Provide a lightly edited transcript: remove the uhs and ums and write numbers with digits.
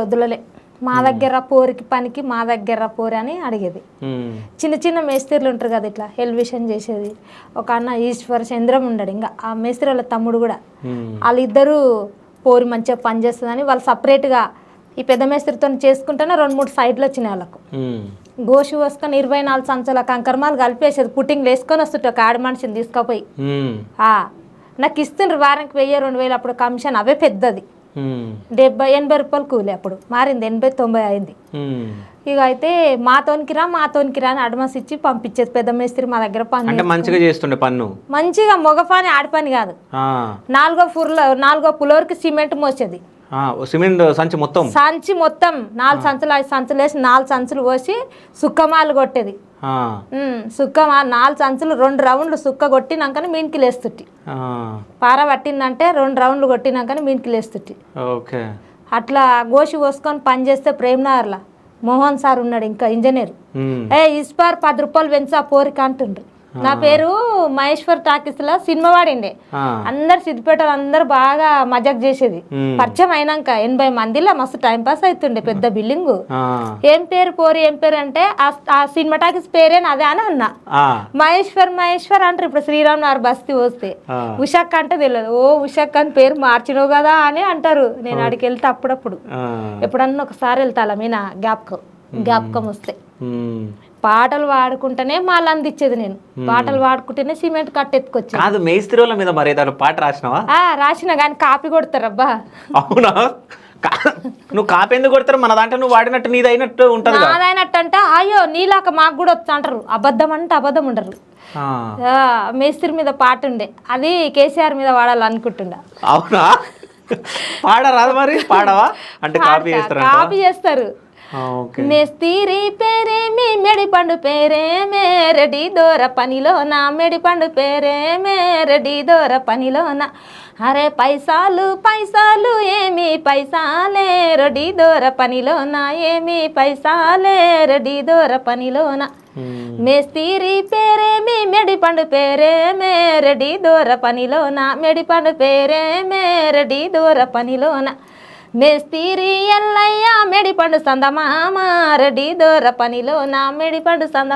వదులలే మా దగ్గర పోరికి పనికి మా దగ్గర పోరి అని అడిగేది. చిన్న చిన్న మేస్త్రీలు ఉంటారు కదా ఇట్లా ఎలివేషన్ చేసేది. ఒక అన్న ఈశ్వర్ చంద్రం ఉండడు, ఇంకా ఆ మేస్త్రి వాళ్ళ తమ్ముడు కూడా, వాళ్ళిద్దరూ పోరి మంచిగా పని చేస్తుందని వాళ్ళు సపరేట్గా ఈ పెద్ద మేస్త్రితో చేసుకుంటేనే 2-3 సైడ్లు వచ్చినాయి వాళ్ళకు. గోషి పోసుకొని 24 సంచుల కంకరమాలు కలిపేసేది, పుట్టింగ్లు వేసుకొని వస్తుంటే ఒక ఆడ మనిషిని తీసుకుపోయి నాకు ఇస్తుండ్రు వారానికి 1000-2000 అప్పుడు కమిషన్. అవే పెద్దది 70-80 రూపాయలు కూలి. అప్పుడు మారింది 80-90 అయింది. ఇక అయితే మాతోనికి రా అని అడ్వాన్స్ ఇచ్చి పంపించేది పెద్ద మేస్త్రి మా దగ్గర పని. మంచిగా చేస్తుండే పన్ను, మంచిగా మగ పని ఆడ పని కాదు. 4వ ఫ్లోర్కి సిమెంట్ మోసేది. సిమెంట్ సంచి మొత్తం 4 సంచులు 5 సంచులు వేసి 4 సంచులు పోసి సుక్కమాలు కొట్టేది. సుక్కమా 4 సంచులు 2 రౌండ్లు సుక్క కొట్టినాకనే మీనికి లేస్తుట్టి. పార పట్టిందంటే 2 రౌండ్లు కొట్టినాకనే మీనికి లేస్తుట్టి. అట్లా గోషి పోసుకొని పని చేస్తే ప్రేమ్నగర్లా మోహన్ సార్ ఉన్నాడు, ఇంకా ఇంజనీర్. ఇస్పార్ 10 రూపాయలు పెంచా పోరికి అంటుండ్రు. నా పేరు మహేశ్వర్ టాకీస్ లో సినిమా వాడిండే. అందరు సిద్దిపేటలు అందరు బాగా మజాక్ చేసేది. పరిచయం అయినాక 80 మందిలో మస్తు టైం పాస్ అవుతుండే. పెద్ద బిల్డింగ్. ఏం పేరు పోరి ఏం పేరు అంటే ఆ సినిమా టాకీస్ పేరేనా అదే అని అన్నా. మహేశ్వర్ అంటారు. ఇప్పుడు శ్రీరామ్ నగర్ బస్తీ వస్తే ఉషాక్ అంటే తెలియదు. ఓ ఉషాక్ అని పేరు మార్చినవు కదా అని అంటారు. నేను అడిగి వెళ్తే అప్పుడప్పుడు ఎప్పుడన్నా ఒకసారి వెళ్తా మీనా జ్ఞాపకం వస్తే. పాటలు పాడుకుంటేనే మాలు అందించేది. నేను పాటలు పాడుకుంటేనే సిమెంట్ కట్టెత్తుకొచ్చాను. కాదు మేస్త్రి వాళ్ళ మీద మరి పాట రాసినావా? రాసిన కానీ కాపీ కొడతారు. అబ్బా అవునా? నువ్వు కాపీ ఎందుకు కొడతారు? మన దాంట్లో నువ్వు వాడినట్టు నీది అయినట్టు ఉంటుంది. నాదైనట్టు అంటే అయ్యో నీలాక మాకు కూడా వచ్చి అంటారు. అబద్ధం అంటే అబద్ధం ఉండరు. మేస్త్రి మీద పాట ఉండే, అది కేసీఆర్ మీద వాడాలి అనుకుంటుండ. అవునా? పాడరాదు మరి? పాడవా అంటే కాపీ చేస్తారు. మేస్తిరి పేరేమి మెడిపండు పేరేమే రెడీ దూర పనిలోన మెడిపండు పేరేమే రెడీ దూర పనిలోన అరే పైసాలు ఏమి పైసాలే రెడీ దూర పనిలోన ఏమి పైసాలే రెడీ దూర పనిలోన మేస్తిరి పేరేమి మెడిపండు పేరేమే రెడీ దూర పనిలోన మెడిపండు పేరేమే రెడీ దూర పనిలోన మేస్తిరి ఎల్లయ్య మెడిపండు సందమామ రెడీ దూర పనిలోన మెడిపండు సంద